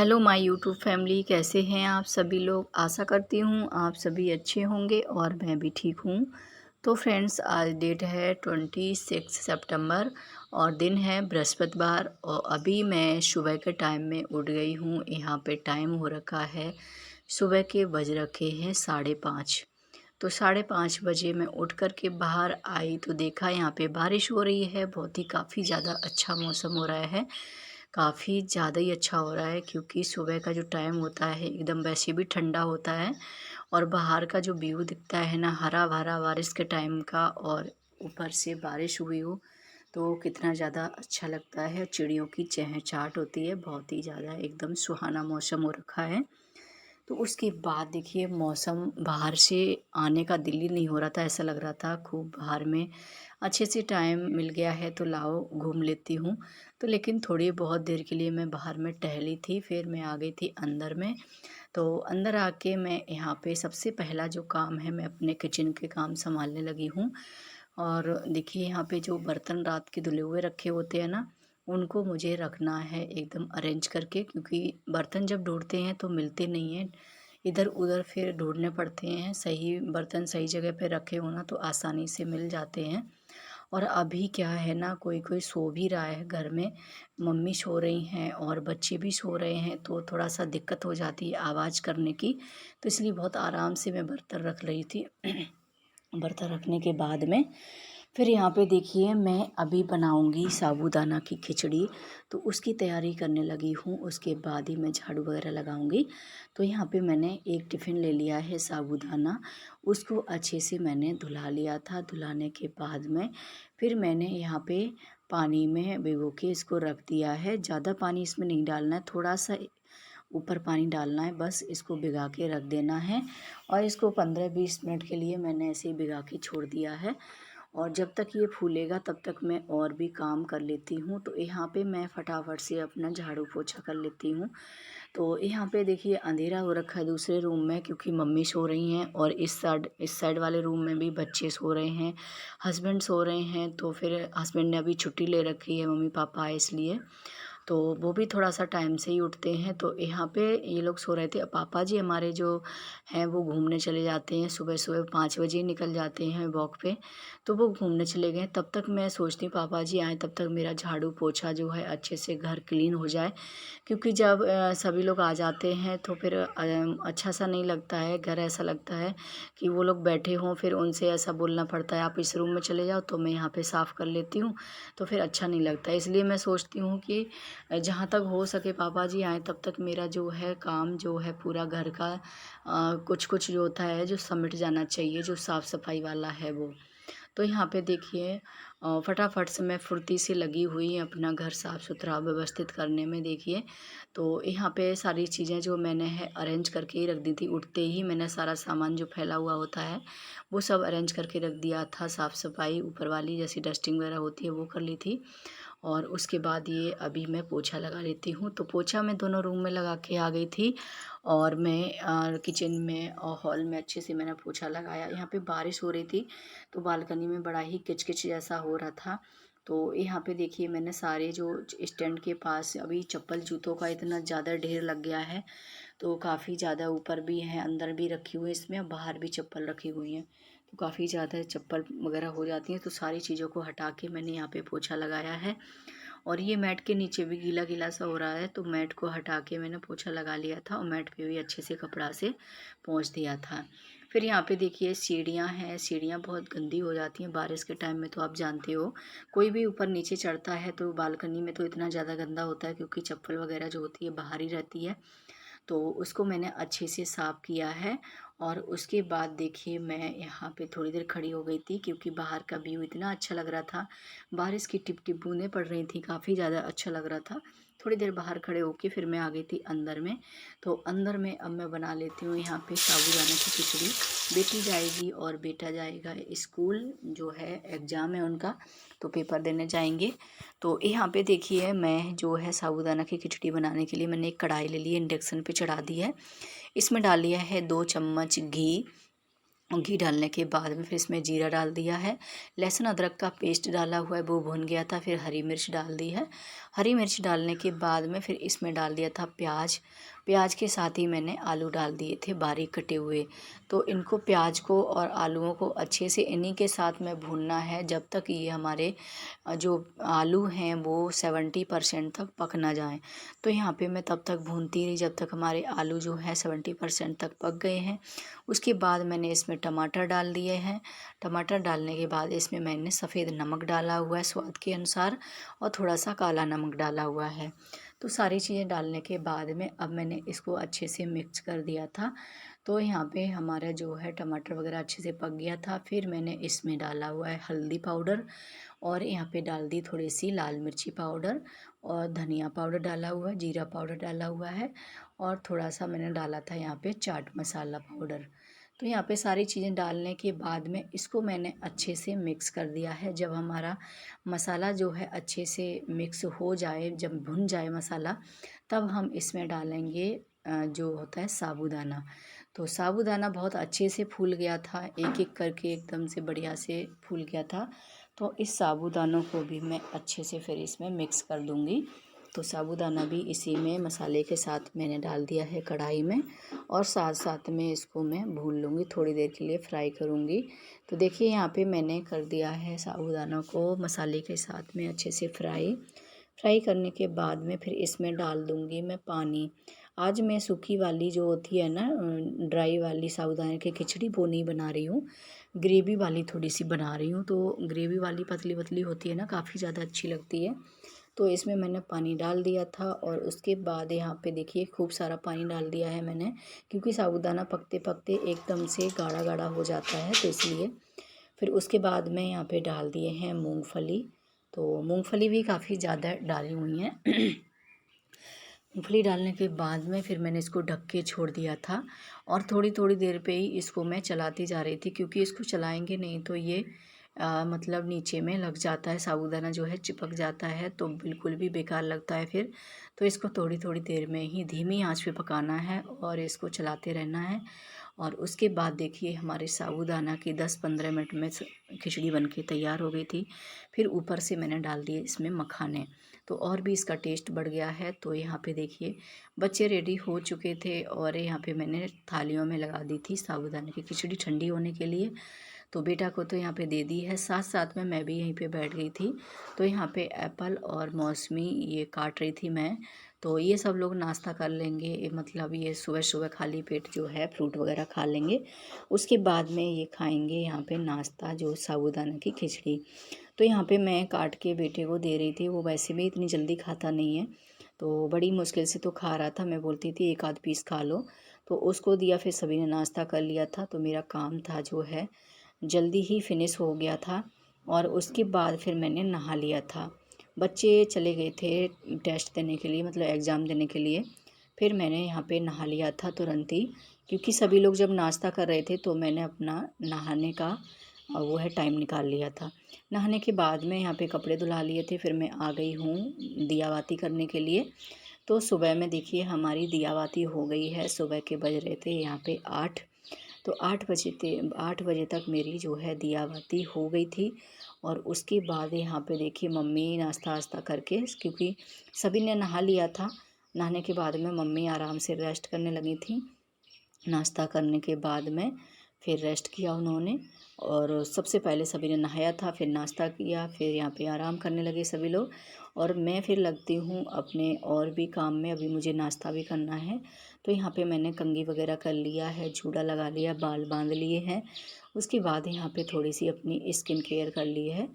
Hello my YouTube family, कैसे हैं आप सभी लोग। आशा करती हूँ आप सभी अच्छे होंगे और मैं भी ठीक हूँ। तो फ्रेंड्स, आज डेट है 26 सितंबर और दिन है बृहस्पतिवार। और अभी मैं सुबह के टाइम में उठ गई हूँ। यहाँ पे टाइम हो रखा है, सुबह के बज रखे हैं 5:30। तो 5:30 बजे मैं उठ कर के बाहर आई तो देखा यहाँ पे बारिश हो रही है। बहुत ही काफ़ी ज़्यादा अच्छा मौसम हो रहा है, काफ़ी ज़्यादा ही अच्छा हो रहा है, क्योंकि सुबह का जो टाइम होता है एकदम वैसे भी ठंडा होता है। और बाहर का जो व्यू दिखता है ना, हरा भरा बारिश के टाइम का, और ऊपर से बारिश हुई हो तो कितना ज़्यादा अच्छा लगता है। चिड़ियों की चहचहाट होती है, बहुत ही ज़्यादा एकदम सुहाना मौसम हो रखा है। तो उसके बाद देखिए, मौसम बाहर से आने का दिल ही नहीं हो रहा था। ऐसा लग रहा था खूब बाहर में अच्छे से टाइम मिल गया है तो लाओ घूम लेती हूँ। तो लेकिन थोड़ी बहुत देर के लिए मैं बाहर में टहली थी, फिर मैं आ गई थी अंदर में। तो अंदर आके मैं यहाँ पे सबसे पहला जो काम है, मैं अपने किचन के काम संभालने लगी हूँ। और देखिए, यहाँ पे जो बर्तन रात के धुले हुए रखे होते हैं ना, उनको मुझे रखना है एकदम अरेंज करके, क्योंकि बर्तन जब ढूंढते हैं तो मिलते नहीं हैं, इधर उधर फिर ढूंढने पड़ते हैं। सही बर्तन सही जगह पे रखे हो ना तो आसानी से मिल जाते हैं। और अभी क्या है ना, कोई कोई सो भी रहा है घर में, मम्मी सो रही हैं और बच्चे भी सो रहे हैं, तो थोड़ा सा दिक्कत हो जाती है आवाज़ करने की। तो इसलिए बहुत आराम से मैं बर्तन रख रही थी। बर्तन रखने के बाद में फिर यहाँ पे देखिए, मैं अभी बनाऊंगी साबूदाना की खिचड़ी, तो उसकी तैयारी करने लगी हूँ। उसके बाद ही मैं झाड़ू वगैरह लगाऊंगी। तो यहाँ पे मैंने एक टिफ़िन ले लिया है साबूदाना, उसको अच्छे से मैंने धुला लिया था। धुलाने के बाद में फिर मैंने यहाँ पे पानी में भिगो के इसको रख दिया है। ज़्यादा पानी इसमें नहीं डालना है, थोड़ा सा ऊपर पानी डालना है, बस इसको भिगा के रख देना है। और इसको 15-20 मिनट के लिए मैंने ऐसे ही भिगा के छोड़ दिया है। और जब तक ये फूलेगा तब तक मैं और भी काम कर लेती हूँ। तो यहाँ पे मैं फटाफट से अपना झाड़ू पोछा कर लेती हूँ। तो यहाँ पे देखिए, अंधेरा हो रखा है दूसरे रूम में, क्योंकि मम्मी सो रही हैं, और इस साइड वाले रूम में भी बच्चे सो रहे हैं, हस्बैंड सो रहे हैं। तो फिर हस्बैंड ने अभी छुट्टी ले रखी है, मम्मी पापा आए इसलिए। तो वो भी थोड़ा सा टाइम से ही उठते हैं। तो यहाँ पे ये लोग सो रहे थे। अब पापा जी हमारे जो हैं वो घूमने चले जाते हैं, सुबह सुबह 5 बजे ही निकल जाते हैं वॉक पे। तो वो घूमने चले गए। तब तक मैं सोचती हूँ पापा जी आएँ तब तक मेरा झाड़ू पोछा जो है अच्छे से घर क्लीन हो जाए, क्योंकि जब सभी लोग आ जाते हैं तो फिर अच्छा सा नहीं लगता है घर। ऐसा लगता है कि वो लोग बैठे हों, फिर उनसे ऐसा बोलना पड़ता है आप इस रूम में चले जाओ तो मैं यहाँ पे साफ़ कर लेती हूँ, तो फिर अच्छा नहीं लगता। इसलिए मैं सोचती हूँ कि जहाँ तक हो सके पापा जी आएँ तब तक मेरा जो है काम जो है पूरा घर का कुछ कुछ जो होता है जो समिट जाना चाहिए, जो साफ़ सफाई वाला है वो। तो यहाँ पे देखिए, फटाफट से मैं फुर्ती से लगी हुई अपना घर साफ़ सुथरा व्यवस्थित करने में। देखिए, तो यहाँ पे सारी चीज़ें जो मैंने है अरेंज करके ही रख दी थी। उठते ही मैंने सारा सामान जो फैला हुआ होता है वो सब अरेंज करके रख दिया था। साफ़ सफाई ऊपर वाली जैसी डस्टिंग वगैरह होती है वो कर ली थी। और उसके बाद ये अभी मैं पोछा लगा लेती हूँ। तो पोछा मैं दोनों रूम में लगा के आ गई थी, और मैं किचन में और हॉल में अच्छे से मैंने पोछा लगाया। यहाँ पे बारिश हो रही थी तो बालकनी में बड़ा ही किचकिच जैसा हो रहा था। तो यहाँ पे देखिए, मैंने सारे जो स्टैंड के पास अभी चप्पल जूतों का इतना ज़्यादा ढेर लग गया है, तो काफ़ी ज़्यादा ऊपर भी हैं अंदर भी रखी हुई है इसमें, और बाहर भी चप्पल रखी हुई हैं। तो काफ़ी ज़्यादा चप्पल वगैरह हो जाती हैं। तो सारी चीज़ों को हटा के मैंने यहाँ पे पोछा लगाया है। और ये मैट के नीचे भी गीला गीला सा हो रहा है, तो मैट को हटा के मैंने पोछा लगा लिया था, और मैट पे भी अच्छे से कपड़ा से पोंछ दिया था। फिर यहाँ पे देखिए, सीढ़ियाँ हैं। सीढ़ियाँ बहुत गंदी हो जाती हैं बारिश के टाइम में, तो आप जानते हो कोई भी ऊपर नीचे चढ़ता है तो बालकनी में तो इतना ज़्यादा गंदा होता है, क्योंकि चप्पल वगैरह जो होती है बाहर ही रहती है। तो उसको मैंने अच्छे से साफ़ किया है। और उसके बाद देखिए, मैं यहाँ पे थोड़ी देर खड़ी हो गई थी, क्योंकि बाहर का व्यू इतना अच्छा लग रहा था। बारिश की टिप टिप बूंदें पड़ रही थी, काफ़ी ज़्यादा अच्छा लग रहा था। थोड़ी देर बाहर खड़े होके फिर मैं आ गई थी अंदर में। तो अंदर में अब मैं बना लेती हूँ यहाँ पे साबूदाना की खिचड़ी। बेटी जाएगी और बेटा जाएगा स्कूल, जो है एग्ज़ाम है उनका, तो पेपर देने जाएंगे। तो यहाँ पे देखिए, मैं जो है साबूदाना की खिचड़ी बनाने के लिए मैंने एक कढ़ाई ले ली है, इंडक्शन पे चढ़ा दी है। इसमें डाल लिया है 2 चम्मच घी, घी डालने के बाद में फिर इसमें जीरा डाल दिया है, लहसुन अदरक का पेस्ट डाला हुआ है वो भुन गया था, फिर हरी मिर्च डाल दी है। हरी मिर्च डालने के बाद में फिर इसमें डाल दिया था प्याज। प्याज के साथ ही मैंने आलू डाल दिए थे बारीक कटे हुए। तो इनको प्याज को और आलूओं को अच्छे से इन्हीं के साथ में भूनना है जब तक ये हमारे जो आलू हैं वो 70% तक पक ना जाएं। तो यहाँ पे मैं तब तक भूनती रही जब तक हमारे आलू जो है 70% तक पक गए हैं। उसके बाद मैंने इसमें टमाटर डाल दिए हैं। टमाटर डालने के बाद इसमें मैंने सफ़ेद नमक डाला हुआ है स्वाद के अनुसार, और थोड़ा सा काला नमक डाला हुआ है। तो सारी चीज़ें डालने के बाद में अब मैंने इसको अच्छे से मिक्स कर दिया था। तो यहाँ पे हमारा जो है टमाटर वगैरह अच्छे से पक गया था। फिर मैंने इसमें डाला हुआ है हल्दी पाउडर, और यहाँ पे डाल दी थोड़ी सी लाल मिर्ची पाउडर, और धनिया पाउडर डाला हुआ है, जीरा पाउडर डाला हुआ है, और थोड़ा सा मैंने डाला था यहाँ पे चाट मसाला पाउडर। तो यहाँ पे सारी चीज़ें डालने के बाद में इसको मैंने अच्छे से मिक्स कर दिया है। जब हमारा मसाला जो है अच्छे से मिक्स हो जाए, जब भुन जाए मसाला, तब हम इसमें डालेंगे जो होता है साबूदाना। तो साबूदाना बहुत अच्छे से फूल गया था, एक एक करके एकदम से बढ़िया से फूल गया था। तो इस साबूदानों को भी मैं अच्छे से फिर इसमें मिक्स कर दूँगी। तो साबूदाना भी इसी में मसाले के साथ मैंने डाल दिया है कढ़ाई में, और साथ साथ में इसको मैं भून लूँगी, थोड़ी देर के लिए फ्राई करूँगी। तो देखिए यहाँ पे मैंने कर दिया है साबूदाना को मसाले के साथ में अच्छे से फ्राई करने के बाद में फिर इसमें डाल दूँगी मैं पानी। आज मैं सूखी वाली जो होती है ना, ड्राई वाली साबूदाने की खिचड़ी, वो नहीं बना रही हूँ, ग्रेवी वाली थोड़ी सी बना रही हूँ। तो ग्रेवी वाली पतली पतली होती है ना, काफ़ी ज़्यादा अच्छी लगती है। तो इसमें मैंने पानी डाल दिया था, और उसके बाद यहाँ पे देखिए खूब सारा पानी डाल दिया है मैंने, क्योंकि साबूदाना पकते पकते एकदम से गाढ़ा गाढ़ा हो जाता है, तो इसलिए। फिर उसके बाद में यहाँ पे डाल दिए हैं मूंगफली। तो मूंगफली भी काफ़ी ज़्यादा डाली हुई हैं। मूंगफली डालने के बाद में फिर मैंने इसको ढक के छोड़ दिया था, और थोड़ी थोड़ी देर पे ही इसको मैं चलाती जा रही थी, क्योंकि इसको चलाएंगे नहीं तो ये मतलब नीचे में लग जाता है, साबूदाना जो है चिपक जाता है, तो बिल्कुल भी बेकार लगता है फिर। तो इसको थोड़ी थोड़ी देर में ही धीमी आंच पे पकाना है, और इसको चलाते रहना है। और उसके बाद देखिए हमारे साबूदाना की 10-15 मिनट में खिचड़ी बन के तैयार हो गई थी। फिर ऊपर से मैंने डाल दिए इसमें मखाने, तो और भी इसका टेस्ट बढ़ गया है। तो यहाँ पे देखिए बच्चे रेडी हो चुके थे, और यहाँ पे मैंने थालियों में लगा दी थी साबूदाने की खिचड़ी ठंडी होने के लिए। तो बेटा को तो यहाँ पे दे दी है, साथ साथ में मैं भी यहीं पे बैठ गई थी। तो यहाँ पे एप्पल और मौसमी ये काट रही थी मैं। तो ये सब लोग नाश्ता कर लेंगे, मतलब ये सुबह सुबह खाली पेट जो है फ्रूट वगैरह खा लेंगे, उसके बाद में ये खाएंगे यहाँ पे नाश्ता जो साबूदाना की खिचड़ी। तो यहाँ पे मैं काट के बेटे को दे रही थी, वो वैसे भी इतनी जल्दी खाता नहीं है, तो बड़ी मुश्किल से तो खा रहा था। मैं बोलती थी एक आध पीस खा लो, तो उसको दिया, फिर सभी ने नाश्ता कर लिया था। तो मेरा काम था जो है जल्दी ही फिनिश हो गया था, और उसके बाद फिर मैंने नहा लिया था। बच्चे चले गए थे टेस्ट देने के लिए, मतलब एग्ज़ाम देने के लिए। फिर मैंने यहाँ पे नहा लिया था तुरंत ही, क्योंकि सभी लोग जब नाश्ता कर रहे थे तो मैंने अपना नहाने का वो है टाइम निकाल लिया था। नहाने के बाद में यहाँ पे कपड़े धुला लिए थे, फिर मैं आ गई हूँ दियाबाती करने के लिए। तो सुबह में देखिए हमारी दियाबाती हो गई है, सुबह के बज रहे थे यहाँ पे 8। तो 8 बजे तक मेरी जो है दियाबाती हो गई थी। और उसके बाद यहाँ पे देखिए मम्मी नाश्ता वास्ता करके, क्योंकि सभी ने नहा लिया था, नहाने के बाद में मम्मी आराम से रेस्ट करने लगी थी। नाश्ता करने के बाद में फिर रेस्ट किया उन्होंने, और सबसे पहले सभी ने नहाया था, फिर नाश्ता किया, फिर यहाँ पे आराम करने लगे सभी लोग। और मैं फिर लगती हूँ अपने और भी काम में, अभी मुझे नाश्ता भी करना है। तो यहाँ पे मैंने कंघी वगैरह कर लिया है, जूड़ा लगा लिया, बाल बांध लिए हैं। उसके बाद यहाँ पे थोड़ी सी अपनी स्किन केयर कर ली है,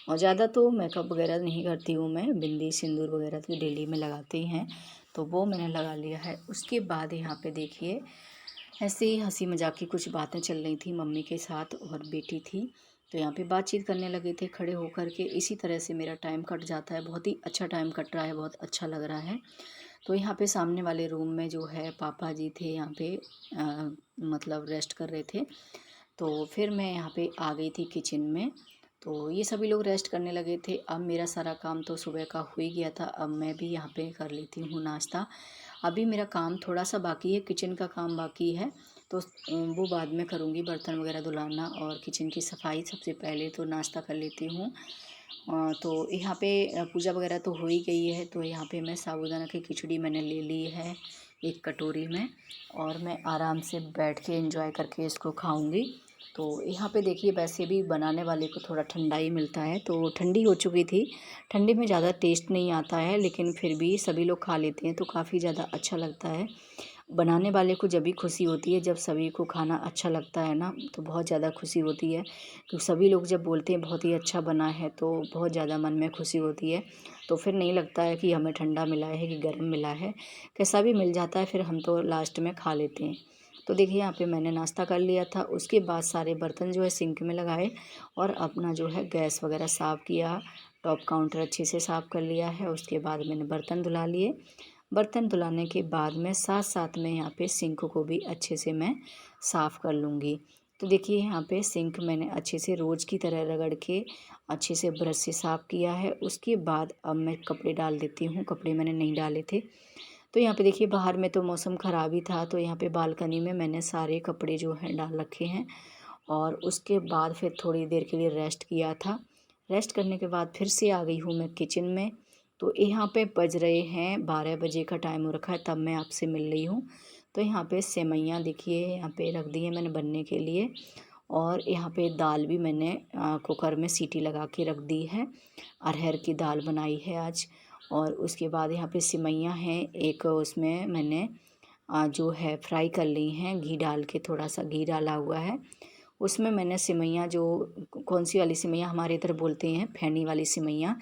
और ज़्यादा तो मेकअप वगैरह नहीं करती हूँ मैं, बिंदी सिंदूर वगैरह तो डेली में लगाते ही हैं, तो वो मैंने लगा लिया है। उसके बाद यहाँ पे देखिए ऐसे ही हंसी मजाक की कुछ बातें चल रही थी मम्मी के साथ, और बेटी थी, तो यहाँ पे बातचीत करने लगे थे खड़े होकर के। इसी तरह से मेरा टाइम कट जाता है, बहुत ही अच्छा टाइम कट रहा है, बहुत अच्छा लग रहा है। तो यहाँ पे सामने वाले रूम में जो है पापा जी थे, यहाँ पे मतलब रेस्ट कर रहे थे। तो फिर मैं यहाँ पे आ गई थी किचन में। तो ये सभी लोग रेस्ट करने लगे थे। अब मेरा सारा काम तो सुबह का हो ही गया था, अब मैं भी यहाँ पे कर लेती हूँ नाश्ता। अभी मेरा काम थोड़ा सा बाकी है, किचन का काम बाकी है, तो वो बाद में करूँगी, बर्तन वगैरह धुलाना और किचन की सफाई। सबसे पहले तो नाश्ता कर लेती हूँ। तो यहाँ पे पूजा वगैरह तो हो ही गई है। तो यहाँ पे मैं साबूदाना की खिचड़ी मैंने ले ली है एक कटोरी में, और मैं आराम से बैठ के एंजॉय करके इसको खाऊंगी। तो यहाँ पे देखिए, वैसे भी बनाने वाले को थोड़ा ठंडा ही मिलता है, तो ठंडी हो चुकी थी। ठंडी में ज़्यादा टेस्ट नहीं आता है, लेकिन फिर भी सभी लोग खा लेते हैं तो काफ़ी ज़्यादा अच्छा लगता है। बनाने वाले को जब भी खुशी होती है, जब सभी को खाना अच्छा लगता है ना, तो बहुत ज़्यादा खुशी होती है। क्योंकि सभी लोग जब बोलते हैं बहुत ही अच्छा बना है, तो बहुत ज़्यादा मन में खुशी होती है। तो फिर नहीं लगता है कि हमें ठंडा मिला है कि गर्म मिला है, कैसा भी मिल जाता है, फिर हम तो लास्ट में खा लेते हैं। तो देखिए, यहाँ पे मैंने नाश्ता कर लिया था। उसके बाद सारे बर्तन जो है सिंक में लगाए और अपना जो है गैस वगैरह साफ़ किया, टॉप काउंटर अच्छे से साफ़ कर लिया है। उसके बाद मैंने बर्तन धुला लिए। बर्तन धुलाने के बाद में साथ साथ में यहाँ पे सिंक को भी अच्छे से मैं साफ़ कर लूँगी। तो देखिए, यहाँ पे सिंक मैंने अच्छे से रोज़ की तरह रगड़ के अच्छे से ब्रश से साफ़ किया है। उसके बाद अब मैं कपड़े डाल देती हूँ। कपड़े मैंने नहीं डाले थे। तो यहाँ पे देखिए, बाहर में तो मौसम ख़राब ही था, तो यहाँ पे बालकनी में मैंने सारे कपड़े जो हैं डाल रखे हैं। और उसके बाद फिर थोड़ी देर के लिए रेस्ट किया था। रेस्ट करने के बाद फिर से आ गई हूँ मैं किचन में। तो यहाँ पे बज रहे हैं 12 बजे का टाइम हो रखा है, तब मैं आपसे मिल रही हूँ। तो यहाँ पे सेवइयाँ देखिए यहाँ पे रख दी है मैंने बनने के लिए। और यहाँ पे दाल भी मैंने कुकर में सीटी लगा के रख दी है। अरहर की दाल बनाई है आज। और उसके बाद यहाँ पे सेवइयाँ हैं, एक उसमें मैंने जो है फ्राई कर ली हैं, घी डाल के, थोड़ा सा घी डाला हुआ है। उसमें मैंने सेवइयाँ जो कौन सी वाली सेवइयाँ हमारे इधर बोलते हैं, फैनी वाली सेवइयाँ।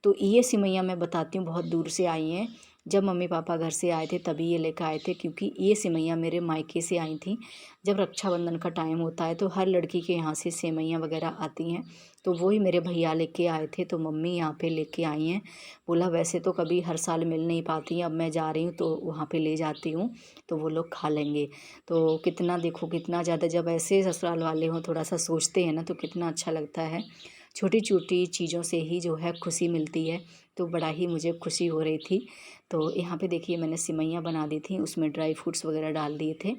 तो ये सेवइयाँ मैं बताती हूँ, बहुत दूर से आई हैं। जब मम्मी पापा घर से आए थे तभी ये लेकर आए थे, क्योंकि ये सेवइयाँ मेरे मायके से आई थी। जब रक्षाबंधन का टाइम होता है तो हर लड़की के यहाँ से सेवइयाँ वगैरह आती हैं। तो वही मेरे भैया लेके आए थे, तो मम्मी यहाँ पे लेके आई हैं। बोला वैसे तो कभी हर साल मिल नहीं पाती हैं, अब मैं जा रही हूँ तो वहाँ पे ले जाती हूँ, तो वो लोग खा लेंगे। तो कितना देखो, कितना ज़्यादा जब ऐसे ससुराल वाले हों थोड़ा सा सोचते हैं ना, तो कितना अच्छा लगता है। छोटी छोटी चीज़ों से ही जो है खुशी मिलती है। तो बड़ा ही मुझे खुशी हो रही थी। तो यहाँ पे देखिए, मैंने सिवइयाँ बना दी थी, उसमें ड्राई फ्रूट्स वगैरह डाल दिए थे।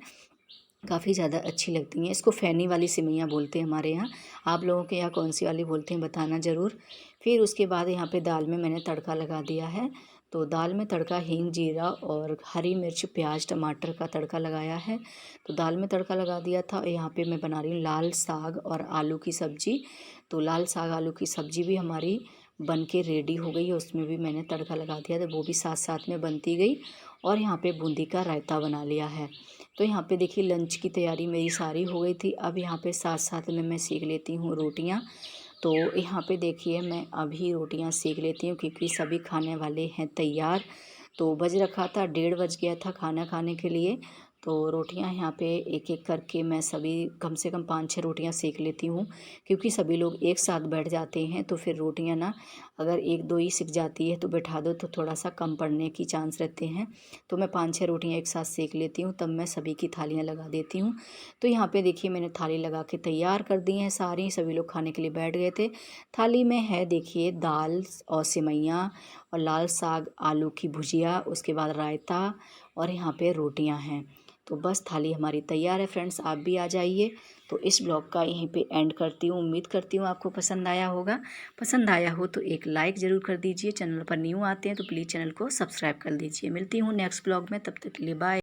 काफ़ी ज़्यादा अच्छी लगती हैं। इसको फैनी वाली सिवइयाँ बोलते हैं हमारे यहाँ। आप लोगों के यहाँ कौन सी वाली बोलते हैं बताना ज़रूर। फिर उसके बाद यहाँ पे दाल में मैंने तड़का लगा दिया है। तो दाल में तड़का हींग, जीरा और हरी मिर्च, प्याज, टमाटर का तड़का लगाया है। तो दाल में तड़का लगा दिया था। यहाँ पे मैं बना रही हूँ लाल साग और आलू की सब्ज़ी। तो लाल साग आलू की सब्ज़ी भी हमारी बन के रेडी हो गई है। उसमें भी मैंने तड़का लगा दिया, तो वो भी साथ साथ में बनती गई। और यहाँ पे बूंदी का रायता बना लिया है। तो यहाँ पे देखिए, लंच की तैयारी मेरी सारी हो गई थी। अब यहाँ पे साथ साथ में मैं सेक लेती हूँ रोटियाँ। तो यहाँ पे देखिए, मैं अभी रोटियाँ सेक लेती हूँ, क्योंकि सभी खाने वाले हैं तैयार। तो बज रखा था, 1:30 बज गया था खाना खाने के लिए। तो रोटियां यहाँ पे एक एक करके मैं सभी कम से कम 5-6 रोटियां सेक लेती हूँ, क्योंकि सभी लोग एक साथ बैठ जाते हैं। तो फिर रोटियां ना, अगर 1-2 ही सिक जाती है तो बैठा दो तो थोड़ा सा कम पड़ने की चांस रहते हैं। तो मैं 5-6 रोटियां एक साथ सेक लेती हूँ, तब मैं सभी की थालियाँ लगा देती हूँ। तो यहाँ पे देखिए, मैंने थाली लगा के तैयार कर दी हैं सारी। सभी लोग खाने के लिए बैठ गए थे। थाली में है देखिए दाल और सेवइयाँ और लाल साग, आलू की भुजिया, उसके बाद रायता, और यहाँ पे रोटियां हैं। तो बस थाली हमारी तैयार है फ्रेंड्स, आप भी आ जाइए। तो इस ब्लॉग का यहीं पे एंड करती हूँ। उम्मीद करती हूँ आपको पसंद आया होगा। पसंद आया हो तो एक लाइक ज़रूर कर दीजिए। चैनल पर न्यू आते हैं तो प्लीज़ चैनल को सब्सक्राइब कर दीजिए। मिलती हूँ नेक्स्ट ब्लॉग में, तब तक के लिए बाय।